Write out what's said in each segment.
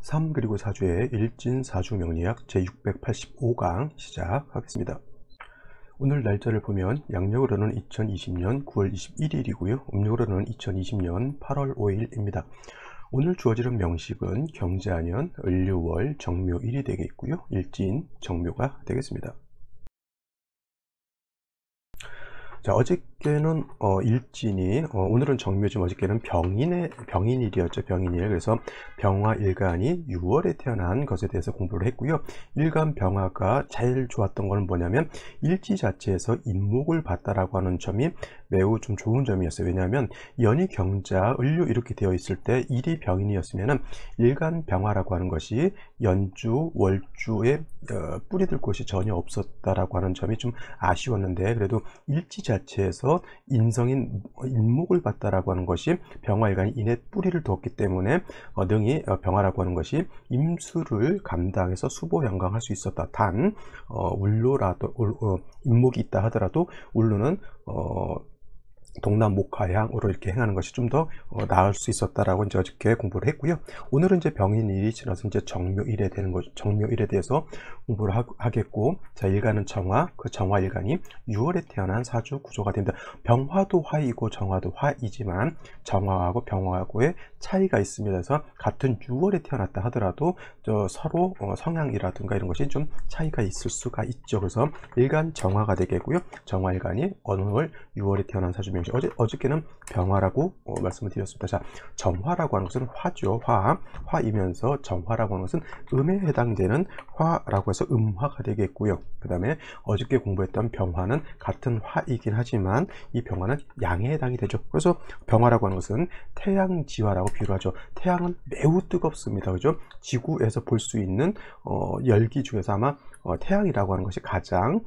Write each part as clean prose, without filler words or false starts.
3 그리고 4주의 일진사주 명리학 제685강 시작하겠습니다. 오늘 날짜를 보면 양력으로는 2020년 9월 21일이고요. 음력으로는 2020년 8월 5일입니다. 오늘 주어지는 명식은 경자년 을류월 정묘일이 되겠고요. 일진 정묘가 되겠습니다. 자, 어저께는 일진이 오늘은 정묘지만 어저께는 병인일이었죠. 병인일. 그래서 병화일간이 6월에 태어난 것에 대해서 공부를 했고요. 일간 병화가 제일 좋았던 거는 뭐냐면 일지 자체에서 인목을 봤다라고 하는 점이 매우 좀 좋은 점이었어요. 왜냐하면 연이 경자 을류 이렇게 되어 있을 때 일이 병인이었으면은 일간 병화라고 하는 것이 연주 월주에 뿌리들 곳이 전혀 없었다라고 하는 점이 좀 아쉬웠는데, 그래도 일지 자체에서 인성인 인목을 봤다라고 하는 것이 병화일간이 인에 뿌리를 두었기 때문에 능히 병화라고 하는 것이 임수를 감당해서 수보양강할 수 있었다. 단 울로라도 인목이 있다 하더라도 울로는 동남 목화향으로 이렇게 행하는 것이 좀 더 나을 수 있었다라고 이제 어저께 공부를 했고요. 오늘은 이제 병인일이 지나서 이제 정묘일에 되는 거죠. 정묘일에 대해서 공부를 하겠고, 자, 일간은 정화, 그 정화 일간이 6월에 태어난 사주 구조가 됩니다. 병화도 화이고 정화도 화이지만 정화하고 병화하고의 차이가 있습니다. 그래서 같은 6월에 태어났다 하더라도 서로 성향이라든가 이런 것이 좀 차이가 있을 수가 있죠. 그래서 일간 정화가 되겠고요. 정화 일간이 오늘 6월에 태어난 사주 명식. 어저께는 병화라고 말씀을 드렸습니다. 자, 정화라고 하는 것은 화죠. 화이면서 정화라고 하는 것은 음에 해당되는 화라고 해서 음화가 되겠고요. 그 다음에 어저께 공부했던 병화는 같은 화이긴 하지만 이 병화는 양에 해당이 되죠. 그래서 병화라고 하는 것은 태양지화라고 비유를 하죠. 태양은 매우 뜨겁습니다. 그죠? 지구에서 볼 수 있는 열기 중에서 아마 태양이라고 하는 것이 가장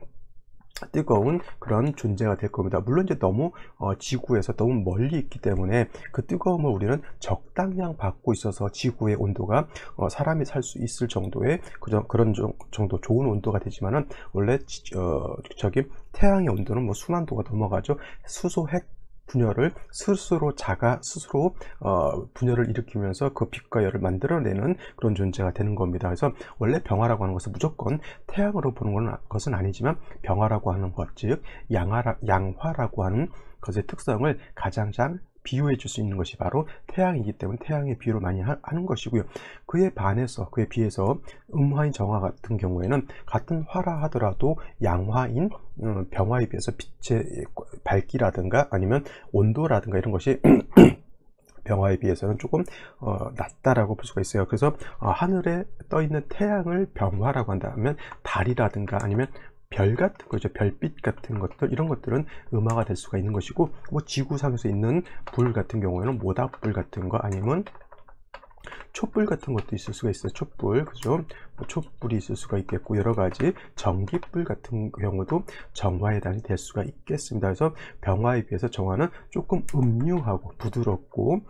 뜨거운 그런 존재가 될 겁니다. 물론 이제 너무 지구에서 너무 멀리 있기 때문에 그 뜨거움을 우리는 적당량 받고 있어서 지구의 온도가 사람이 살 수 있을 정도의 그런 정도 좋은 온도가 되지만은 원래 저기 태양의 온도는 뭐 수만도가 넘어가죠. 수소 핵 분열을 스스로 분열을 일으키면서 그 빛과 열을 만들어내는 그런 존재가 되는 겁니다. 그래서 원래 병화라고 하는 것은 무조건 태양으로 보는 것은 아니지만 병화라고 하는 것, 즉 양화라고 하는 것의 특성을 가장 잘 비유해 줄 수 있는 것이 바로 태양이기 때문에 태양의 비유를 많이 하는 것이고요. 그에 비해서 음화인 정화 같은 경우에는 같은 화라 하더라도 양화인 병화에 비해서 빛의 밝기라든가 아니면 온도라든가 이런 것이 병화에 비해서는 조금 낮다라고 볼 수가 있어요. 그래서 하늘에 떠 있는 태양을 병화라고 한다면 달이라든가 아니면 별 같은 거죠. 별빛 같은 것들, 이런 것들은 음화가 될 수가 있는 것이고, 뭐 지구상에서 있는 불 같은 경우에는 모닥불 같은 거 아니면 촛불 같은 것도 있을 수가 있어요. 촛불, 그죠? 뭐 촛불이 있을 수가 있겠고, 여러 가지 전기불 같은 경우도 정화에 해당이 될 수가 있겠습니다. 그래서 병화에 비해서 정화는 조금 음유하고 부드럽고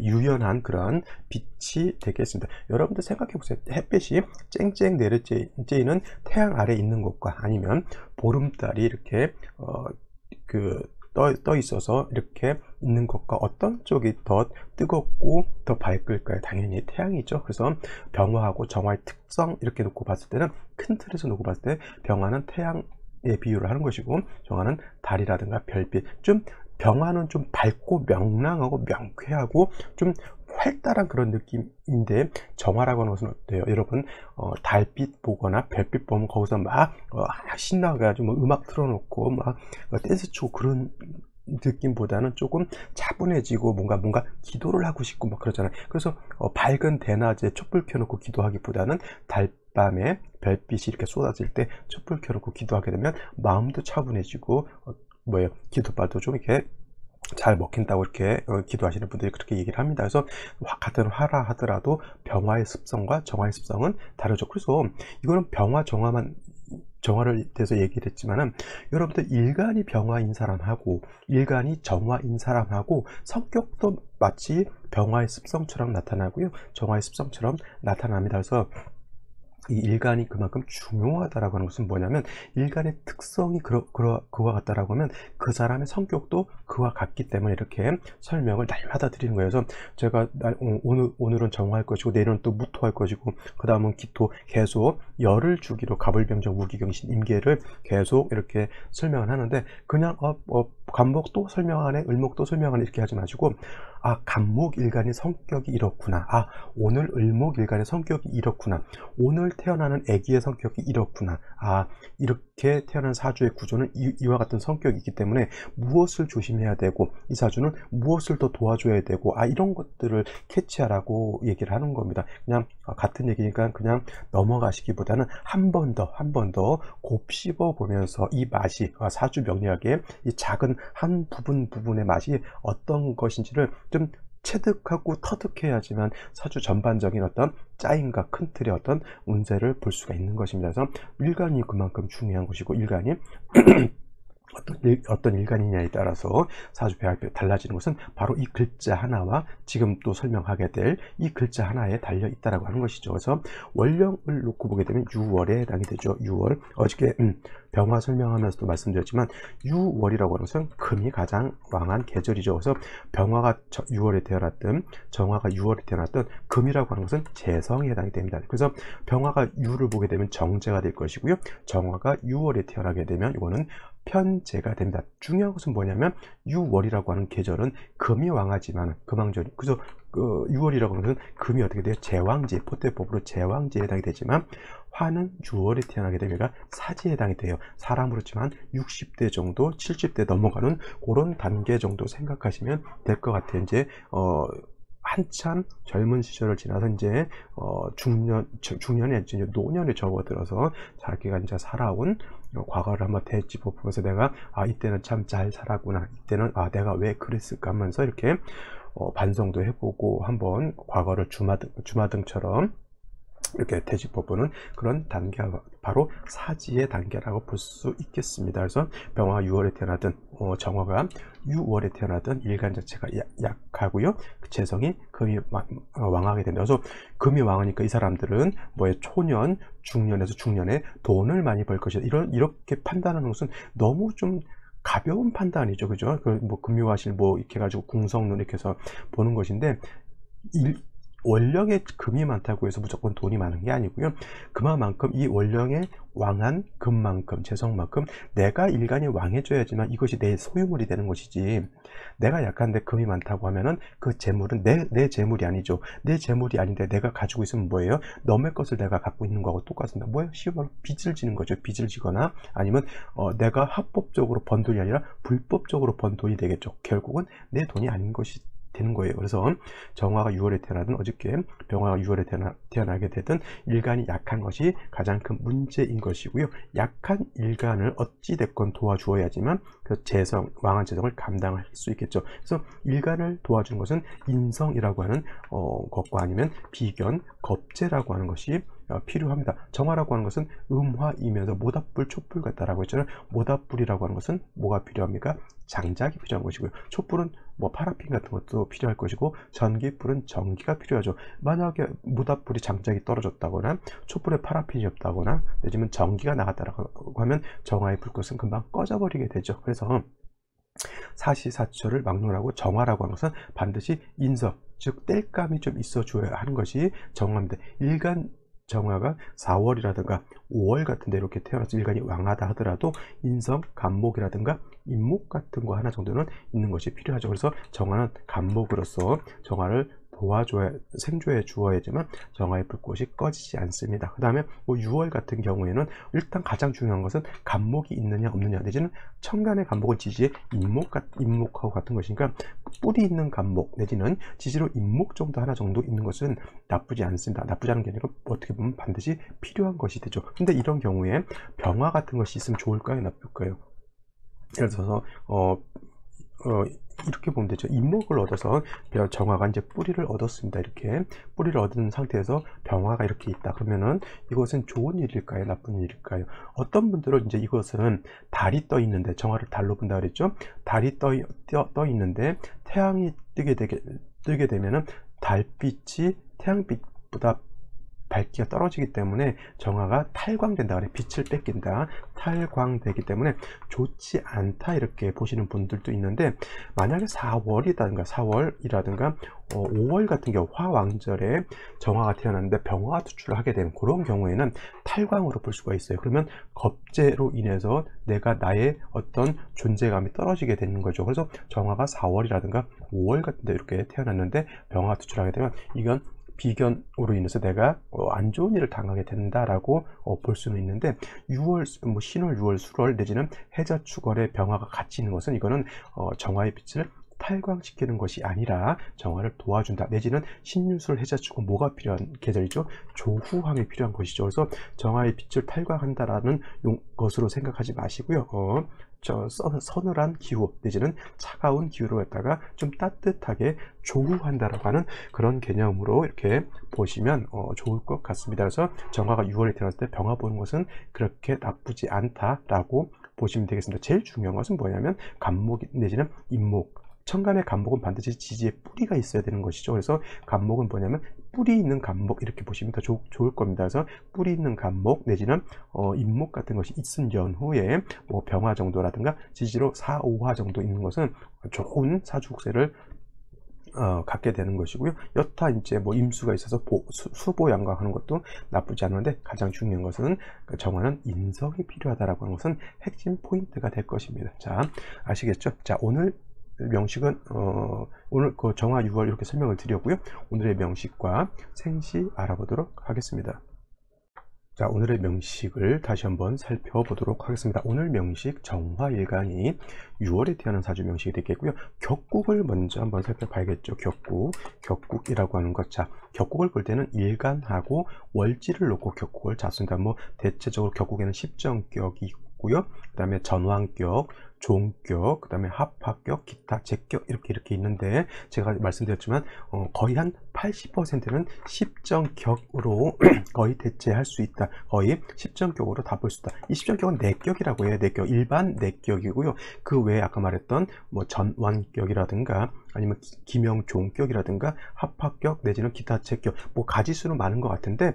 유연한 그런 빛이 되겠습니다. 여러분들 생각해 보세요. 햇빛이 쨍쨍 내려쬐는 태양 아래 있는 곳과 아니면 보름달이 이렇게 떠 있어서 이렇게 있는 것과 어떤 쪽이 더 뜨겁고 더 밝을까요? 당연히 태양이죠. 그래서 병화하고 정화의 특성 이렇게 놓고 봤을 때는, 큰 틀에서 놓고 봤을 때 병화는 태양에 비유를 하는 것이고 정화는 달이라든가 별빛, 병화는 좀 밝고 명랑하고 명쾌하고 좀 활달한 그런 느낌인데, 정화라고 하는 것은 어때요? 여러분 달빛 보거나 별빛 보면 거기서 막 신나가지고 뭐 음악 틀어놓고 막 댄스 추고 그런 느낌보다는 조금 차분해지고 뭔가 기도를 하고 싶고 막 그러잖아요. 그래서 밝은 대낮에 촛불 켜놓고 기도하기보다는 달밤에 별빛이 이렇게 쏟아질 때 촛불 켜놓고 기도하게 되면 마음도 차분해지고 기도빨도 좀 이렇게 잘 먹힌다고 이렇게 기도하시는 분들이 그렇게 얘기를 합니다. 그래서 같은 화라 하더라도 병화의 습성과 정화의 습성은 다르죠. 그래서 이거는 병화 정화를 대해서 얘기를 했지만은, 여러분들 일간이 병화인 사람하고 일간이 정화인 사람하고 성격도 마치 병화의 습성처럼 나타나고요, 정화의 습성처럼 나타납니다. 그래서 이 일간이 그만큼 중요하다라고 하는 것은 뭐냐면, 일간의 특성이 그와 같다라고 하면 그 사람의 성격도 그와 같기 때문에 이렇게 설명을 날마다 드리는 거예요. 그래서 제가 오늘은 정화할 것이고, 내일은 또 무토할 것이고, 그 다음은 기토, 계속 열을 주기로 갑을병정 무기경신 임계를 계속 이렇게 설명을 하는데, 그냥 간목도 설명하네, 을목도 설명하네 이렇게 하지 마시고, 간목일간의 성격이 이렇구나, 오늘 을목일간의 성격이 이렇구나, 오늘 태어나는 아기의 성격이 이렇구나, 이렇게 태어난 사주의 구조는 이와 같은 성격이 있기 때문에 무엇을 조심해야 되고, 이 사주는 무엇을 더 도와줘야 되고, 이런 것들을 캐치하라고 얘기를 하는 겁니다. 그냥 같은 얘기니까 그냥 넘어가시기보다는 한 번 더 곱씹어 보면서 이 맛이, 사주 명리학의 이 작은 한 부분의 맛이 어떤 것인지를 좀 체득하고 터득해야지만 사주 전반적인 어떤 짜임과 큰 틀의 어떤 운세를 볼 수가 있는 것입니다. 그래서 일간이 그만큼 중요한 것이고, 일간이 어떤 일간이냐에 따라서 사주 배합이 달라지는 것은 바로 이 글자 하나와 지금 또 설명하게 될 이 글자 하나에 달려 있다라고 하는 것이죠. 그래서 월령을 놓고 보게 되면 6월에 해당이 되죠. 6월, 어저께 병화 설명하면서도 말씀드렸지만 6월이라고 하는 것은 금이 가장 왕한 계절이죠. 그래서 병화가 6월에 태어났든 정화가 6월에 태어났든 금이라고 하는 것은 재성에 해당이 됩니다. 그래서 병화가 6를 보게 되면 정제가 될 것이고요, 정화가 6월에 태어나게 되면 이거는 편제가 됩니다. 중요한 것은 뭐냐면 6월이라고 하는 계절은 금이 왕하지만 금왕절, 그래서 6월이라고 하는 것은 금이 어떻게 돼요? 제왕지, 포태법으로 제왕지에 해당이 되지만 화는 6월에 태어나게 되면 사지에 해당이 돼요. 사람으로 치면 60대 정도, 70대 넘어가는 그런 단계 정도 생각하시면 될 것 같아요. 이제 한참 젊은 시절을 지나서 이제 중년에 이제 노년에 접어들어서 자기가 이제 살아온 과거를 한번 되짚어 보면서 내가 이때는 참 잘 살았구나, 이때는 내가 왜 그랬을까 하면서 이렇게 반성도 해보고 한번 과거를 주마등처럼 이렇게 되짚어보는 그런 단계가 바로 사지의 단계라고 볼 수 있겠습니다. 그래서 병화가 6월에 태어나든 정화가 6월에 태어나든 일간 자체가 약하고요, 재성이 금이 왕하게 된다. 그래서 금이 왕하니까 이 사람들은 초년, 중년에서 중년에 돈을 많이 벌 것이다, 이렇게 판단하는 것은 너무 좀 가벼운 판단이죠. 그죠? 금요화실 이렇게 해가지고 궁성론 이렇게 해서 보는 것인데, 월령에 금이 많다고 해서 무조건 돈이 많은 게 아니고요, 그만큼 이 월령에 왕한 금만큼, 재성만큼 내가 일간이 왕해줘야지만 이것이 내 소유물이 되는 것이지, 내가 약한데 금이 많다고 하면은 그 재물은 내 재물이 아니죠. 내 재물이 아닌데 내가 가지고 있으면 뭐예요? 남의 것을 내가 갖고 있는 거하고 똑같습니다. 쉬운 말로 빚을 지는 거죠. 빚을 지거나 아니면 내가 합법적으로 번 돈이 아니라 불법적으로 번 돈이 되겠죠. 결국은 내 돈이 아닌 것이 되는 거예요. 그래서 정화가 6월에 태어나든 어저께 병화가 6월에 태어나게 되든 일간이 약한 것이 가장 큰 문제인 것이고요, 약한 일간을 어찌됐건 도와주어야지만 그 왕한 재성을 감당할 수 있겠죠. 그래서 일간을 도와주는 것은 인성이라고 하는 것과 아니면 비견, 겁재라고 하는 것이 필요합니다. 정화라고 하는 것은 음화이면서 모닥불, 촛불 같다라고 했잖아요. 모닥불이라고 하는 것은 뭐가 필요합니까? 장작이 필요한 것이고요, 촛불은 파라핀 같은 것도 필요할 것이고, 전기불은 전기가 필요하죠. 만약에 모닥불이 장작이 떨어졌다거나 촛불에 파라핀이 없다거나 내지면 전기가 나갔다라고 하면 정화의 불꽃은 금방 꺼져버리게 되죠. 그래서 사시사철을 막론하고 정화라고 하는 것은 반드시 인성, 즉 땔감이 좀 있어 줘야 하는 것이 정화입니다. 일간 정화가 4월이라든가 5월 같은데 이렇게 태어나서 일간이 왕하다 하더라도 인성, 간목이라든가 인목 같은 거 하나 정도는 있는 것이 필요하죠. 그래서 정화는 간목으로서 정화를 생조해 주어야지만 정화의 불꽃이 꺼지지 않습니다. 그 다음에 6월 같은 경우에는 일단 가장 중요한 것은 간목이 있느냐 없느냐, 내지는 천간의 간목은 지지의 인목하고 같은 것이니까 뿌리 있는 간목 내지는 지지로 인목 정도 하나 정도 있는 것은 나쁘지 않습니다. 나쁘지 않은 게 아니라 어떻게 보면 반드시 필요한 것이 되죠. 근데 이런 경우에 병화 같은 것이 있으면 좋을까요, 나쁠까요? 예를 들어서 이렇게 보면 되죠. 인목을 얻어서 정화가 이제 뿌리를 얻었습니다. 이렇게 뿌리를 얻은 상태에서 병화가 이렇게 있다. 그러면은 이것은 좋은 일일까요, 나쁜 일일까요? 어떤 분들은 이제 이것은 달이 떠 있는데, 정화를 달로 본다 그랬죠. 달이 떠 있는데 태양이 뜨게 되면은 달빛이 태양빛보다 밝기가 떨어지기 때문에 정화가 탈광된다 그래. 빛을 뺏긴다, 탈광되기 때문에 좋지 않다 이렇게 보시는 분들도 있는데, 만약에 4월이라든가 5월 같은 경우 화왕절에 정화가 태어났는데 병화 투출을 하게 되는 그런 경우에는 탈광으로 볼 수가 있어요. 그러면 겁재로 인해서 나의 어떤 존재감이 떨어지게 되는 거죠. 그래서 정화가 4월이라든가 5월 같은 데 이렇게 태어났는데 병화 투출하게 되면 이건 비견으로 인해서 내가 안 좋은 일을 당하게 된다라고 볼 수는 있는데, 6월, 신월, 6월, 수월 내지는 해자 축월에 병화가 같이 있는 것은 이거는 정화의 빛을 탈광시키는 것이 아니라 정화를 도와준다, 내지는 신유술, 해자축은 뭐가 필요한 계절이죠? 조후함이 필요한 것이죠. 그래서 정화의 빛을 탈광한다라는 것으로 생각하지 마시고요. 서늘한 기후 내지는 차가운 기후로 갖다가 좀 따뜻하게 조후한다라고 하는 그런 개념으로 이렇게 보시면 좋을 것 같습니다. 그래서 정화가 6월에 태어났을 때 병화 보는 것은 그렇게 나쁘지 않다라고 보시면 되겠습니다. 제일 중요한 것은 뭐냐면 간목 내지는 잇목. 천간의 간목은 반드시 지지에 뿌리가 있어야 되는 것이죠. 그래서 간목은 뭐냐면 뿌리 있는 간목 이렇게 보시면 더 좋을 겁니다. 그래서 뿌리 있는 간목 내지는 잇목 같은 것이 있은 연후에 병화 정도라든가 지지로 4, 5화 정도 있는 것은 좋은 사주국세를 갖게 되는 것이고요. 여타 이제 임수가 있어서 수보양강하는 것도 나쁘지 않은데, 가장 중요한 것은 정화는 인성이 필요하다라고 하는 것은 핵심 포인트가 될 것입니다. 자, 아시겠죠? 자, 오늘 명식은 오늘 그 정화 6월 이렇게 설명을 드렸고요. 오늘의 명식과 생시 알아보도록 하겠습니다. 자, 오늘의 명식을 다시 한번 살펴보도록 하겠습니다. 오늘 명식 정화일간이 6월에 태어난 사주 명식이 되겠고요. 격국을 먼저 한번 살펴봐야겠죠. 격국이라고 하는 것. 자, 격국을 볼 때는 일간하고 월지를 놓고 격국을 잡습니다. 대체적으로 격국에는 십정격이 있고요. 그 다음에 전왕격, 종격, 그 다음에 합합격, 기타, 제격 이렇게 있는데, 제가 말씀드렸지만 거의 한 80%는 십정격으로 거의 대체할 수 있다. 거의 십정격으로 다 볼 수 있다. 이 십정격은 내격이라고 해요. 내격, 일반 내격이고요. 그 외에 아까 말했던 전완격이라든가 아니면 기명종격이라든가 합합격 내지는 기타 제격, 가지수는 많은 것 같은데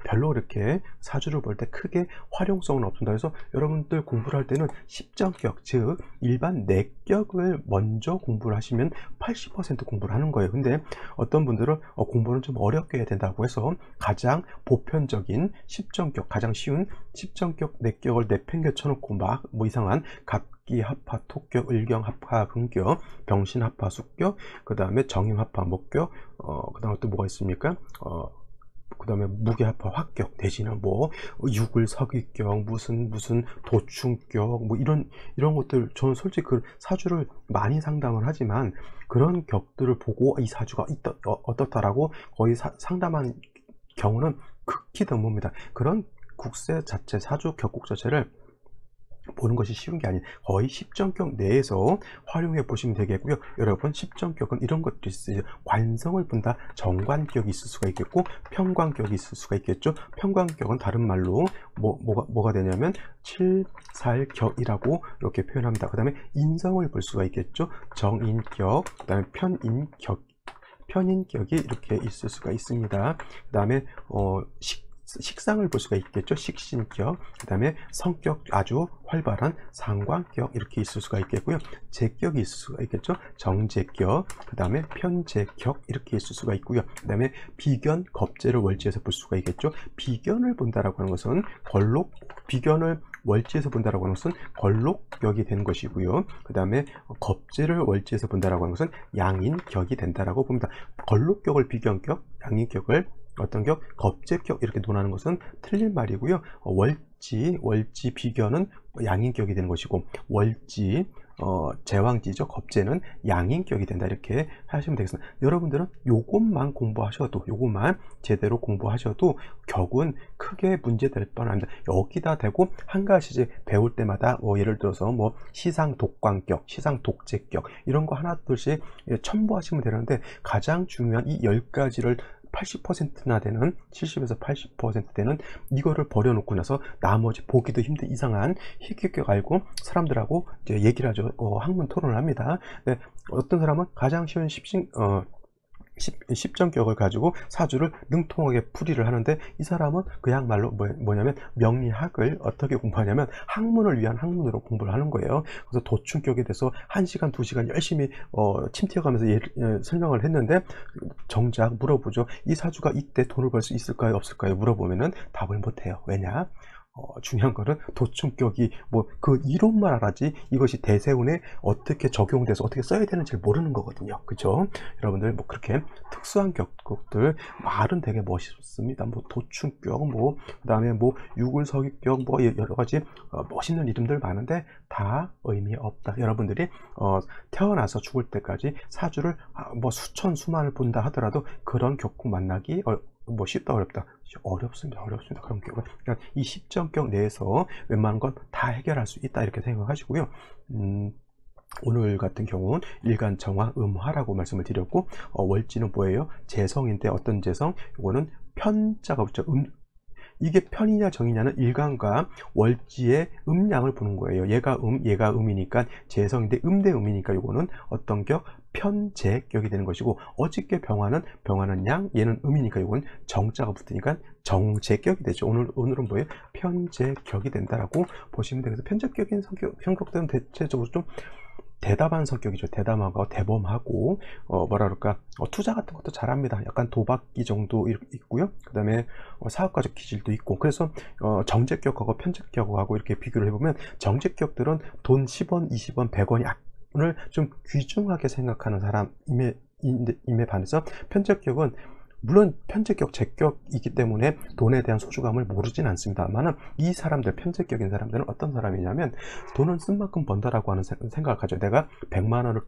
별로 이렇게 사주를 볼 때 크게 활용성은 없습니다. 그래서 여러분들 공부를 할 때는 십정격, 즉 일반 내격을 먼저 공부를 하시면 80% 공부를 하는 거예요. 근데 어떤 분들은 공부는 좀 어렵게 해야 된다고 해서 가장 보편적인 십정격, 가장 쉬운 십정격 내격을 내팽겨 쳐놓고 이상한 기 합파 토격, 을경 합파 근격, 병신 합파 숙격, 그 다음에 정임 합파 목격, 그 다음에 또 뭐가 있습니까? 그 다음에 무게 합파 합격 대신에 육을 서기격, 무슨 도충격, 이런 것들, 저는 솔직히 그 사주를 많이 상담을 하지만 그런 격들을 보고 이 사주가 어떻다라고 거의 상담한 경우는 극히 드뭅니다. 그런 국세 자체, 사주 격국 자체를 보는 것이 쉬운 게 아닌 거의 십정격 내에서 활용해 보시면 되겠고요. 여러분, 십정격은 이런 것도 있어요. 관성을 본다. 정관격이 있을 수가 있겠고 편관격이 있을 수가 있겠죠. 편관격은 다른 말로 뭐가 되냐면 칠살격이라고 이렇게 표현합니다. 그 다음에 인성을 볼 수가 있겠죠. 정인격, 그 다음에 편인격이 이렇게 있을 수가 있습니다. 그 다음에 식상을 볼 수가 있겠죠. 식신격, 그 다음에 성격 아주 활발한 상관격 이렇게 있을 수가 있겠고요. 제격이 있을 수가 있겠죠. 정제격, 그 다음에 편제격 이렇게 있을 수가 있고요. 그 다음에 비견, 겁재를 월지에서 볼 수가 있겠죠. 비견을 본다라고 하는 것은 비견을 월지에서 본다라고 하는 것은 걸록격이 되는 것이고요. 그 다음에 겁재를 월지에서 본다라고 하는 것은 양인격이 된다라고 봅니다. 걸록격을 비견격, 양인격을 어떤 격? 겁재격 이렇게 논하는 것은 틀린 말이고요. 월지 비견은 양인격이 되는 것이고, 월지 제왕지죠. 겁재는 양인격이 된다, 이렇게 하시면 되겠습니다. 여러분들은 요것만 요것만 제대로 공부하셔도 격은 크게 문제될 뻔합니다. 여기다 대고 한 가지 이제 배울 때마다 예를 들어서 시상 독광격, 시상 독재격 이런 거 하나둘씩 첨부하시면 되는데, 가장 중요한 이 10가지를 80%나 되는 70에서 80% 되는 이거를 버려놓고 나서 나머지 보기도 힘든 이상한 희귀격 알고 사람들하고 이제 얘기를 하죠. 학문 토론을 합니다. 네, 어떤 사람은 가장 쉬운 십정격을 가지고 사주를 능통하게 풀이를 하는데, 이 사람은 그야말로 뭐냐면 명리학을 어떻게 공부하냐면 학문을 위한 학문으로 공부를 하는 거예요. 그래서 도충격에 대해서 1시간 2시간 열심히 침 튀어가면서 설명을 했는데, 정작 물어보죠. 이 사주가 이때 돈을 벌 수 있을까요 없을까요 물어보면은 답을 못해요. 왜냐? 중요한 거는 도충격이 뭐 그 이론만 알아지 이것이 대세운에 어떻게 적용돼서 어떻게 써야 되는지 모르는 거거든요. 그죠? 여러분들 뭐 그렇게 특수한 격들 말은 되게 멋있습니다. 뭐 도충격, 뭐 그다음에 뭐 유굴서기격, 뭐 여러 가지 멋있는 이름들 많은데 다 의미 없다. 여러분들이 태어나서 죽을 때까지 사주를 뭐 수천 수만을 본다 하더라도 그런 격국 만나기 뭐 쉽다 어렵다? 어렵습니다. 그런 경우. 그러니까 이 십정격 내에서 웬만한 건 다 해결할 수 있다 이렇게 생각하시고요. 오늘 같은 경우는 일간 정화 음화라고 말씀을 드렸고, 월지는 뭐예요? 재성인데 어떤 재성? 이거는 편자가 붙죠. 이게 편이냐 정이냐는 일간과 월지의 음양을 보는 거예요. 얘가 음이니까 재성인데 대 음이니까 이거는 어떤 격? 편재격이 되는 것이고, 어저께 병화는 양, 얘는 음이니까 이건 정자가 붙으니까 정재격이 되죠. 오늘은 뭐예요? 편재격이 된다라고 보시면 되겠어요. 편재격인 성격들은 대체적으로 좀 대담한 성격이죠. 대담하고 대범하고 뭐라 그럴까, 투자 같은 것도 잘합니다. 약간 도박기 정도 있고요. 그 다음에 사업가적 기질도 있고. 그래서 정제격하고 편제격하고 이렇게 비교를 해보면, 정제격들은 돈 10원, 20원, 100원이 을 좀 귀중하게 생각하는 사람임에 반해서, 편제격은 물론 편제격, 제격이기 때문에 돈에 대한 소중함을 모르진 않습니다만은, 이 사람들, 편제격인 사람들은 어떤 사람이냐면, 돈은 쓴 만큼 번다라고 하는 생각을 가져요. 내가 100만 원을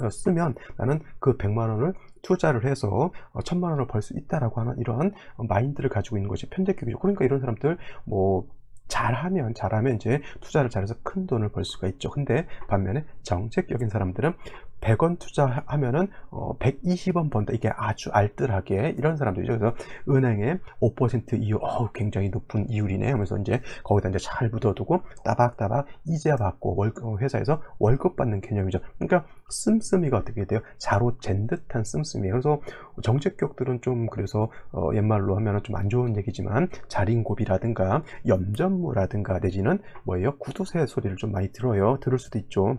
쓰면 나는 그 100만 원을 투자를 해서 1000만 원을 벌 수 있다라고 하는 이런 마인드를 가지고 있는 것이 편제격이죠. 그러니까 이런 사람들 뭐 잘하면 이제 투자를 잘해서 큰 돈을 벌 수가 있죠. 근데 반면에 정책적인 사람들은 100원 투자하면은 120원 번다. 이게 아주 알뜰하게 이런 사람들이죠. 그래서 은행에 5% 이율, 굉장히 높은 이율이네 하면서 이제 거기다 이제 잘 묻어두고 따박따박 이자 받고 회사에서 월급 받는 개념이죠. 그러니까 씀씀이가 어떻게 돼요? 자로 잰 듯한 씀씀이에요. 그래서 정책격들은 좀, 그래서 옛말로 하면은 좀 안 좋은 얘기지만 자린고비라든가 염전무라든가 내지는 뭐예요? 구두쇠 소리를 좀 많이 들을 수도 있죠.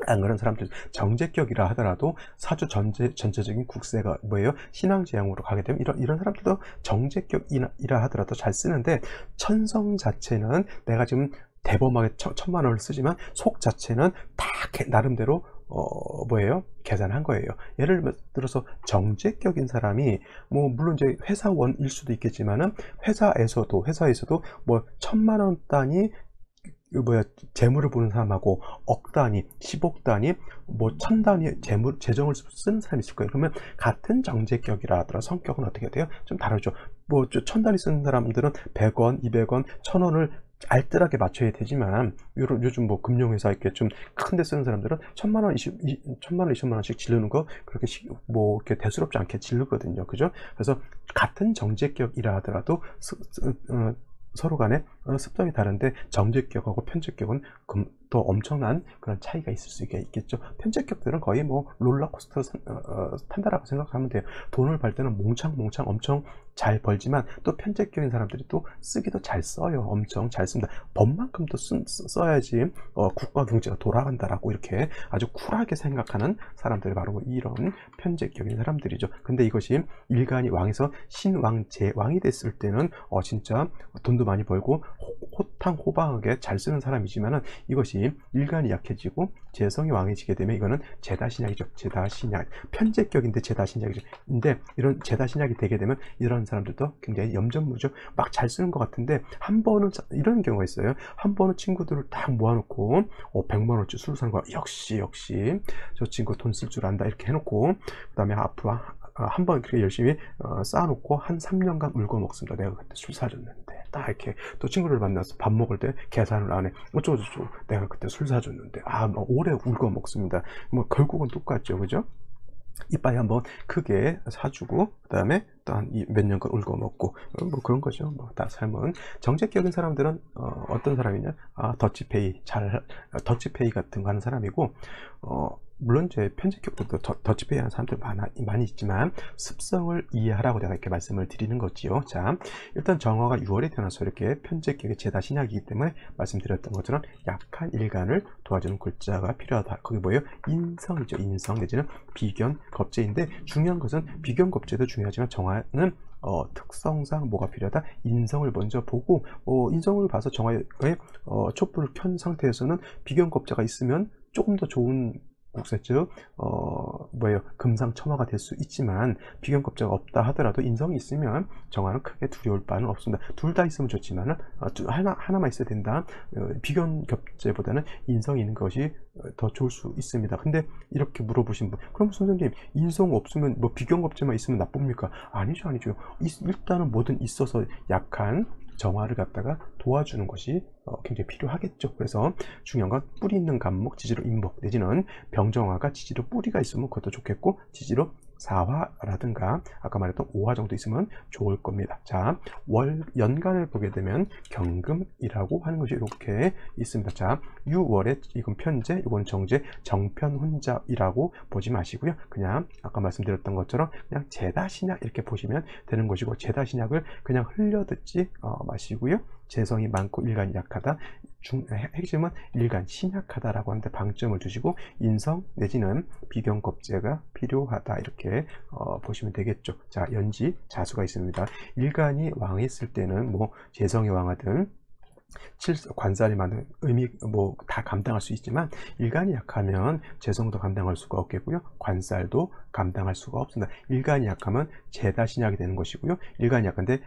안 그런 사람들, 정제격이라 하더라도 사주 전체적인 국세가 뭐예요? 신앙지향으로 가게 되면 이런 사람들도 정제격이라 하더라도 잘 쓰는데, 천성 자체는 내가 지금 대범하게 1000만 원을 쓰지만 속 자체는 다 나름대로 뭐예요? 계산한 거예요. 예를 들어서 정제격인 사람이 뭐 물론 이제 회사원일 수도 있겠지만은, 회사에서도 뭐 1000만 원 단위 재물을 보는 사람하고 억 단위, 10억 단위, 뭐 1000 단위 재정을 쓰는 사람이 있을 거예요. 그러면 같은 정제격이라 하더라도 성격은 어떻게 돼요? 좀 다르죠. 뭐 1000 단위 쓰는 사람들은 100원, 200원, 1000원을 알뜰하게 맞춰야 되지만, 요즘 뭐 금융회사 이렇게 좀 큰 데 쓰는 사람들은 1000만 원, 20만 원씩 지르는 거 그렇게 뭐 이렇게 대수롭지 않게 지르거든요. 그죠? 그래서 같은 정제격이라 하더라도 서로 간에 습성이 다른데, 정제격하고 편제격은 또 엄청난 그런 차이가 있을 수 있겠죠. 편제격들은 거의 뭐 롤러코스터 탄다라고 생각하면 돼요. 돈을 벌 때는 몽창 엄청 잘 벌지만, 또 편제격인 사람들이 또 쓰기도 잘 써요. 엄청 잘 씁니다. 법만큼 또 써야지 국가 경제가 돌아간다라고 이렇게 아주 쿨하게 생각하는 사람들이 바로 이런 편제격인 사람들이죠. 근데 이것이 일간이 왕에서 신왕제왕이 됐을 때는 진짜 돈도 많이 벌고 호탕호방하게 잘 쓰는 사람이지만은, 이것이 일간이 약해지고 재성이 왕해지게 되면 이거는 제다신약이죠. 제다신약, 편제격인데 제다신약이죠. 근데 이런 제다신약이 되게 되면 이런 사람들도 굉장히 염전무죠. 막 잘 쓰는 것 같은데, 한 번은 이런 경우가 있어요. 한 번은 친구들을 딱 모아놓고 100만 원어치 술 사는 거야. 역시 저 친구 돈 쓸 줄 안다 이렇게 해놓고, 그 다음에 앞으로 한 번 그렇게 열심히 쌓아놓고 한 3년간 울고 먹습니다. 내가 그때 술 사줬는데, 딱 이렇게 또 친구를 만나서 밥 먹을 때 계산을 안 해. 어쩌고저쩌고 내가 그때 술 사줬는데, 뭐 오래 울고 먹습니다. 뭐 결국은 똑같죠. 그죠? 이빨이 한번 크게 사주고, 그 다음에 또 한 몇 년간 울고 먹고, 뭐 그런 거죠. 뭐 다 삶은. 정제격인 사람들은 어떤 사람이냐? 더치페이 같은 거 하는 사람이고, 물론 이제 편집격도 더치페이하는 사람들 많이 있지만 습성을 이해하라고 내가 이렇게 말씀을 드리는 거지요. 자, 일단 정화가 6월에 태어나서 이렇게 편집격의 제다 신약이기 때문에 말씀드렸던 것처럼 약한 일간을 도와주는 글자가 필요하다. 거기 뭐예요? 인성이죠. 인성 내지는 비견 겁재인데, 중요한 것은 비견 겁재도 중요하지만 정화는 특성상 뭐가 필요하다? 인성을 먼저 보고, 인성을 봐서 정화의 촛불을 켠 상태에서는 비견 겁재가 있으면 조금 더 좋은 국세, 즉 금상첨화가 될 수 있지만, 비견겁자가 없다 하더라도 인성이 있으면 정화는 크게 두려울 바는 없습니다. 둘 다 있으면 좋지만은 하나만 있어야 된다. 비견겁제보다는 인성이 있는 것이 더 좋을 수 있습니다. 근데 이렇게 물어보신 분, 그럼 선생님 인성 없으면 비견겁제만 있으면 나쁩니까? 아니죠. 일단은 뭐든 있어서 약한 정화를 갖다가 도와주는 것이 굉장히 필요하겠죠. 그래서 중요한 건 뿌리 있는 간목, 지지로 인목, 내지는 병정화가 지지로 뿌리가 있으면 그것도 좋겠고, 지지로 4화라든가 아까 말했던 5화 정도 있으면 좋을 겁니다. 자, 연간을 보게 되면 경금이라고 하는 것이 이렇게 있습니다. 자, 6월에 이건 편제, 이건 정제, 정편훈잡이라고 보지 마시고요. 그냥 아까 말씀드렸던 것처럼 그냥 제다신약 이렇게 보시면 되는 것이고, 제다신약을 그냥 흘려듣지 마시고요. 재성이 많고 일간이 약하다. 핵심은 일간 신약하다라고 하는데 방점을 두시고, 인성 내지는 비견겁제가 필요하다 이렇게 보시면 되겠죠. 자, 연지 자수가 있습니다. 일간이 왕했을 때는 재성이 왕하든 관살이 많은 의미 다 감당할 수 있지만, 일간이 약하면 재성도 감당할 수가 없겠고요, 관살도 감당할 수가 없습니다. 일간이 약하면 제다신약이 되는 것이고요, 일간이 약한데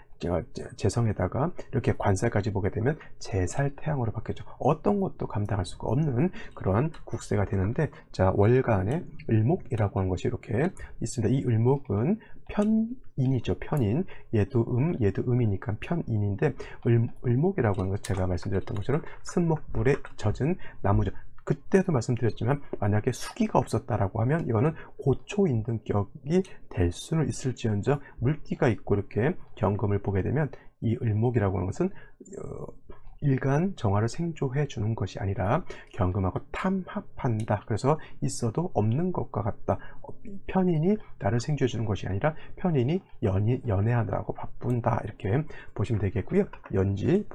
재성에다가 이렇게 관살까지 보게 되면 제살태양으로 바뀌었죠. 어떤 것도 감당할 수가 없는 그런 국세가 되는데, 자, 월간에 을목이라고 하는 것이 이렇게 있습니다. 이 을목은 편인이죠. 편인. 얘도 음이니까 편인인데, 을목이라고 하는 것 제가 말씀드렸던 것처럼 쓴목불에 젖은 나무죠. 그때도 말씀드렸지만, 만약에 수기가 없었다라고 하면 이거는 고초인등격이 될 수는 있을지언정, 물기가 있고 이렇게 경금을 보게 되면 이 을목이라고 하는 것은 일간 정화를 생조해 주는 것이 아니라 경금하고 탐합한다. 그래서 있어도 없는 것과 같다. 편인이 나를 생조해 주는 것이 아니라 편인이 연애하느라고 바쁜다. 이렇게 보시면 되겠고요. 연지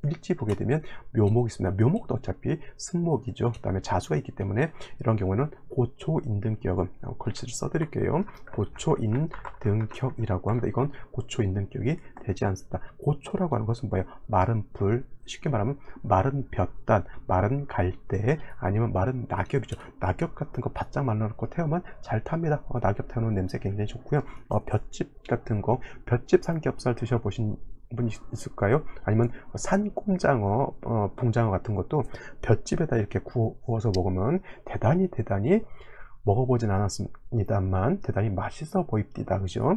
일지 보게 되면 묘목이 있습니다. 묘목도 어차피 승목이죠. 그 다음에 자수가 있기 때문에 이런 경우는 고초인등격은 글씨를 써드릴게요. 고초인등격이라고 합니다. 이건 고초인등격이 되지 않습니다. 고초라고 하는 것은 뭐예요? 마른 불, 쉽게 말하면 마른 볕단, 마른 갈대, 아니면 마른 낙엽이죠. 낙엽 같은 거 바짝 말라놓고 태우면 잘 탑니다. 낙엽 태우는 냄새 굉장히 좋고요. 볏짚 같은 거, 볏짚 삼겹살 드셔보신 분 있을까요? 아니면 산꼼장어, 붕장어 같은 것도 볏짚에다 이렇게 구워서 먹으면 대단히 먹어보진 않았습니다만 대단히 맛있어 보입니다. 그죠?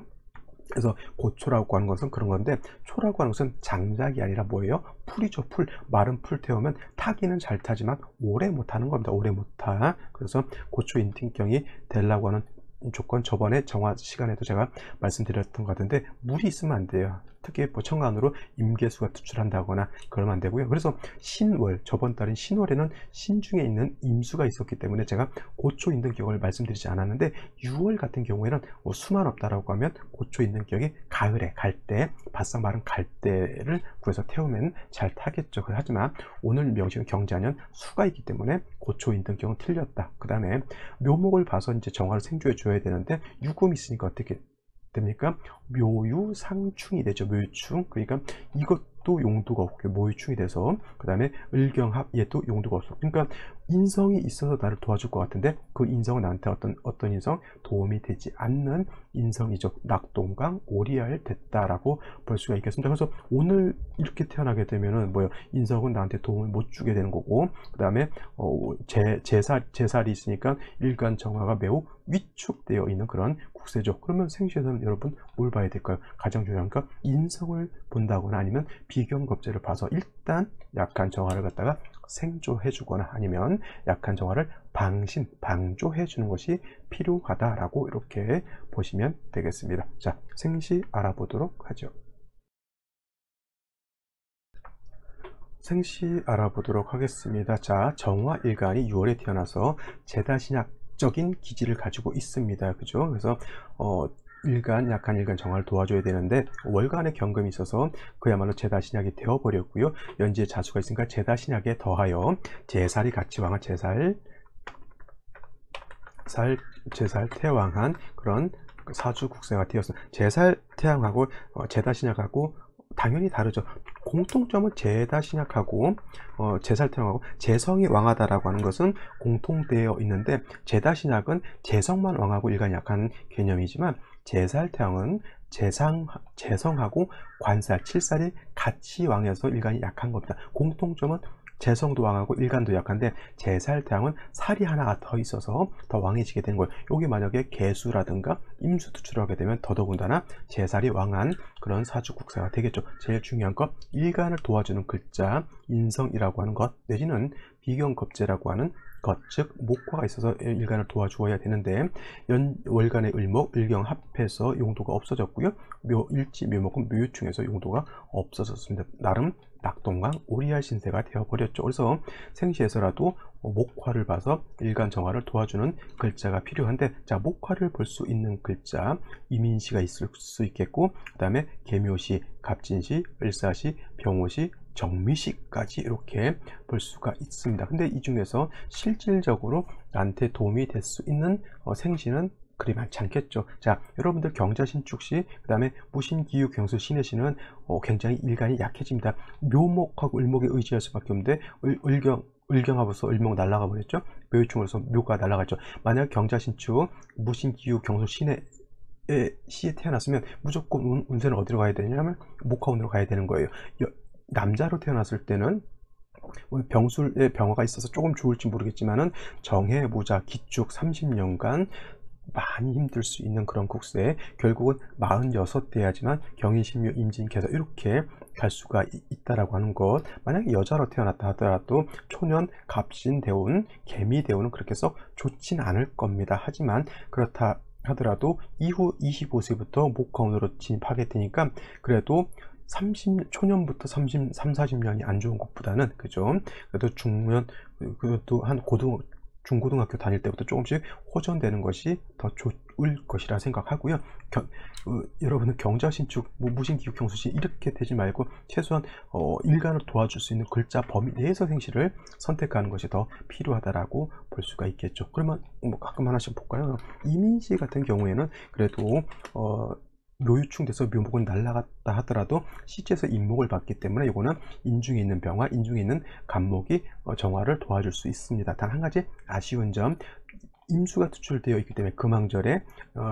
그래서 고초라고 하는 것은 그런 건데, 초라고 하는 것은 장작이 아니라 뭐예요? 풀이죠. 풀. 마른 풀 태우면 타기는 잘 타지만 오래 못 타는 겁니다. 오래 못 타. 그래서 고초인등격이 되려고 하는 조건, 저번에 정화 시간에도 제가 말씀드렸던 것 같은데, 물이 있으면 안 돼요. 특히 청간으로 임계수가 투출한다거나 그러면 안 되고요. 그래서 신월, 저번 달인 신월에는 신중에 있는 임수가 있었기 때문에 제가 고초인등격을 말씀드리지 않았는데, 6월 같은 경우에는 수만 없다라고 하면 고초인등격이 가을에 갈대, 바싹 마른 갈대를 구해서 태우면 잘 타겠죠. 하지만 오늘 명시는 경자년 수가 있기 때문에 고초인등격은 틀렸다. 그 다음에 묘목을 봐서 이제 정화를 생조해 줘야 되는데, 유금이 있으니까 어떻게 됩니까? 묘유상충이 되죠. 묘유충. 그러니까 이것도 용도가 없고 묘유충이 돼서, 그 다음에 을경합, 얘도 용도가 없어. 그러니까 인성이 있어서 나를 도와줄 것 같은데, 그 인성은 나한테 어떤 인성? 도움이 되지 않는 인성이죠. 낙동강 오리알 됐다라고 볼 수가 있겠습니다. 그래서 오늘 이렇게 태어나게 되면은 인성은 나한테 도움을 못 주게 되는 거고, 그 다음에 제살이 있으니까 일간 정화가 매우 위축되어 있는 그런 국세죠. 그러면 생시에서는 여러분 뭘 봐야 될까요? 가장 중요한 건 인성을 본다거나 아니면 비견겁제를 봐서 일단 약한 정화를 갖다가 생조해 주거나 아니면 약한 정화를 방조해 주는 것이 필요하다라고 이렇게 보시면 되겠습니다. 자, 생시 알아보도록 하죠. 생시 알아보도록 하겠습니다. 자, 정화 일간이 6월에 태어나서 제다신약적인 기질을 가지고 있습니다. 그죠? 그래서 일간, 약한 일간 정화를 도와줘야 되는데 월간의 경금이 있어서 그야말로 제다신약이 되어버렸고요. 연지에 자수가 있으니까 제다신약에 더하여 제살이 같이 왕한 제살 태왕한 그런 사주 국세가 되었습니다. 제살 태왕하고 제다신약하고 당연히 다르죠. 공통점은 제다신약하고 제살태왕하고 재성이 왕하다라고 하는 것은 공통되어 있는데, 제다신약은 재성만 왕하고 일간이 약한 개념이지만 제살태왕은 재성하고 관살, 칠살이 같이 왕해서 일간이 약한 겁니다. 공통점은 재성도 왕하고 일간도 약한데 제살태왕은 살이 하나가 더 있어서 더 왕해지게 되는 거예요. 여기 만약에 개수라든가 임수 투출하게 되면 더더군다나 제살이 왕한 그런 사주국사가 되겠죠. 제일 중요한 것, 일간을 도와주는 글자 인성이라고 하는 것, 내지는 비경겁제라고 하는 것, 즉 목화가 있어서 일간을 도와주어야 되는데 월간의 을목, 을경 합해서 용도가 없어졌고요. 일지, 묘목은 묘유충에서 용도가 없어졌습니다. 나름 낙동강 오리알 신세가 되어버렸죠. 그래서 생시에서라도 목화를 봐서 일간 정화를 도와주는 글자가 필요한데, 자, 목화를 볼 수 있는 글자 이민시가 있을 수 있겠고, 그 다음에 계묘시, 갑진시, 을사시, 병호시, 정미시까지 이렇게 볼 수가 있습니다. 근데 이 중에서 실질적으로 나한테 도움이 될 수 있는 생시는 그리 많지 않겠죠. 자, 여러분들 경자신축시, 그 다음에 무신기유 경수 신해시는 굉장히 일간이 약해집니다. 묘목하고 을목에 의지할 수밖에 없는데 을경하고서 을목 날아가 버렸죠. 묘유충으로서 묘가 날아갔죠. 만약 경자신축 무신기유 경수 신해 시에 태어났으면 무조건 운세는 어디로 가야 되냐면 목화운으로 가야 되는 거예요. 남자로 태어났을 때는 병술에 병화가 있어서 조금 좋을지 모르겠지만은 정해, 무자, 기축 30년간 많이 힘들 수 있는 그런 국세에 결국은 46대야지만 경인, 신묘, 임진, 개서 이렇게 갈 수가 있다라고 하는 것. 만약에 여자로 태어났다 하더라도 초년, 갑신, 대운, 개미, 대운은 그렇게 썩 좋진 않을 겁니다. 하지만 그렇다 하더라도 이후 25세부터 목화운으로 진입하게 되니까 그래도 초년부터 40년이 안 좋은 것보다는, 그죠? 그래도 중년, 그것도 한 중고등학교 다닐 때부터 조금씩 호전되는 것이 더 좋을 것이라 생각하고요. 여러분은 경자신축, 무신기육 경수시 이렇게 되지 말고 최소한 일간을 도와줄 수 있는 글자 범위 내에서 생시를 선택하는 것이 더 필요하다라고 볼 수가 있겠죠. 그러면 가끔 하나씩 볼까요? 이민시 같은 경우에는 그래도 묘유충 돼서 묘목은 날아갔다 하더라도 시지에서 인목을 받기 때문에 이거는 인중에 있는 병화, 인중에 있는 간목이 정화를 도와줄 수 있습니다. 단 한 가지 아쉬운 점, 임수가 투출되어 있기 때문에 금왕절에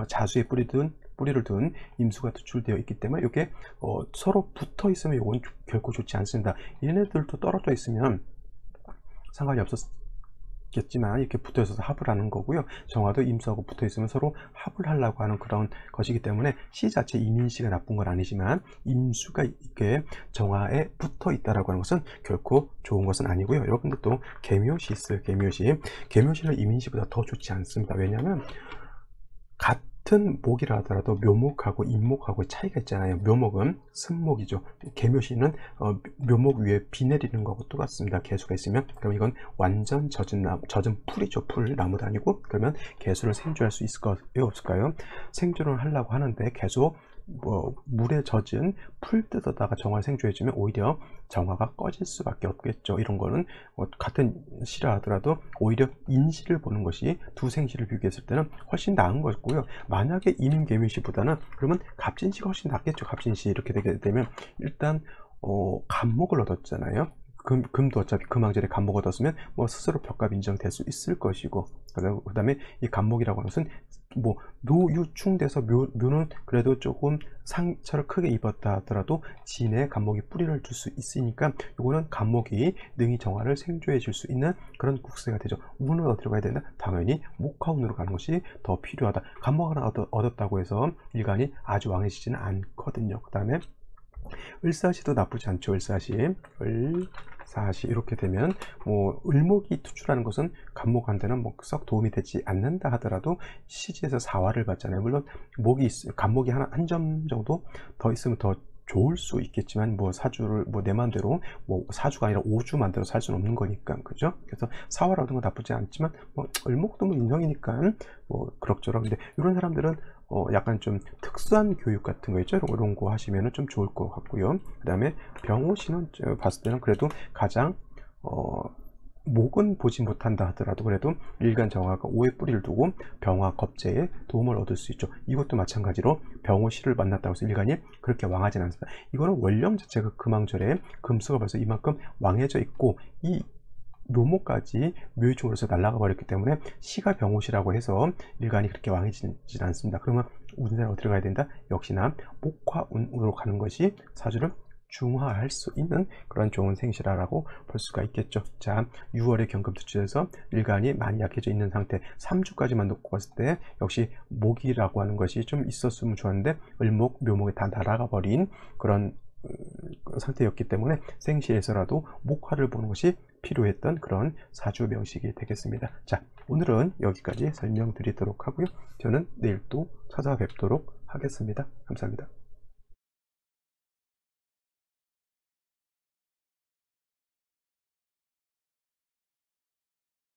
자수에 뿌리를 둔 임수가 투출되어 있기 때문에 이게 서로 붙어 있으면 이건 결코 좋지 않습니다. 얘네들도 떨어져 있으면 상관이 없었겠지만 이렇게 붙어 있어서 합을 하는 거고요. 정화도 임수하고 붙어 있으면 서로 합을 하려고 하는 그런 것이기 때문에 시 자체 이민시가 나쁜 건 아니지만 임수가 이렇게 정화에 붙어 있다라고 하는 것은 결코 좋은 것은 아니고요. 여러분들도 계묘시 있어요. 계묘시는 이민시보다 더 좋지 않습니다. 왜냐하면 같은 목이라 하더라도 묘목하고 임목하고 차이가 있잖아요. 묘목은 승목이죠. 계묘시는 묘목 위에 비 내리는 것과 똑같습니다. 개수가 있으면. 그럼 이건 완전 젖은 풀이죠. 풀, 나무도 아니고. 그러면 개수를 생주할 수 있을까요? 없을까요? 생주를 하려고 하는데 계속 물에 젖은 풀 뜯어다가 정화를 생주해주면 오히려 정화가 꺼질 수밖에 없겠죠. 이런 거는 같은 시라 하더라도 오히려 인시를 보는 것이 두 생시를 비교했을 때는 훨씬 나은 것이고요. 만약에 임계묘시보다는 그러면 갑진시가 훨씬 낫겠죠. 갑진시 이렇게 되게 되면 일단 간목을 얻었잖아요. 금도 어차피 금왕절에 간목 얻었으면 스스로 벽갑 인정될 수 있을 것이고, 그 다음에 이 간목이라고 하는 것은 묘유충돼서 묘는 그래도 조금 상처를 크게 입었다 하더라도 진에 간목이 뿌리를 둘 수 있으니까 이거는 간목이 능히 정화를 생조해 줄 수 있는 그런 국세가 되죠. 운은 어디로 가야 되나? 당연히 목화운으로 가는 것이 더 필요하다. 간목 하나 얻었다고 해서 일간이 아주 왕해지지는 않거든요. 그 다음에 을사시도 나쁘지 않죠. 을사시 이렇게 되면 을목이 투출하는 것은 간목한테는 썩 도움이 되지 않는다 하더라도 시지에서 사화를 받잖아요. 물론 간목이 한 점 정도 더 있으면 더 좋을 수 있겠지만 뭐 사주를 뭐 내 맘대로 뭐 4주가 아니라 5주 만들어 살 수는 없는 거니까, 그죠? 그래서 사화라는 건 나쁘지 않지만 뭐 을목도 뭐 인성이니까 뭐 그럭저럭. 근데 이런 사람들은 약간 좀 특수한 교육 같은 거 있죠? 이런 거 하시면은 좀 좋을 것 같고요. 그 다음에 병호신은 제가 봤을 때는 그래도 가장 목은 보지 못한다 하더라도 그래도 일간 정화가 오의 뿌리를 두고 병화 겁재에 도움을 얻을 수 있죠. 이것도 마찬가지로 병호시를 만났다고 해서 일간이 그렇게 왕하지는 않습니다. 이거는 원령 자체가 금왕절에 금수가 벌써 이만큼 왕해져 있고 이 묘목까지 묘유충으로서 날아가 버렸기 때문에 시가 병호시라고 해서 일간이 그렇게 왕해지진 않습니다. 그러면 운세는 어디로 가야 된다? 역시나 목화운으로 가는 것이 사주를 중화할 수 있는 그런 좋은 생시라고 볼 수가 있겠죠. 자, 6월의 경금투출에서 일간이 많이 약해져 있는 상태 3주까지만 놓고 봤을 때 역시 목이라고 하는 것이 좀 있었으면 좋았는데 을목, 묘목이 다 날아가 버린 그런 상태였기 때문에 생시에서라도 목화를 보는 것이 필요했던 그런 사주 명식이 되겠습니다. 자, 오늘은 여기까지 설명드리도록 하고요. 저는 내일 또 찾아뵙도록 하겠습니다. 감사합니다.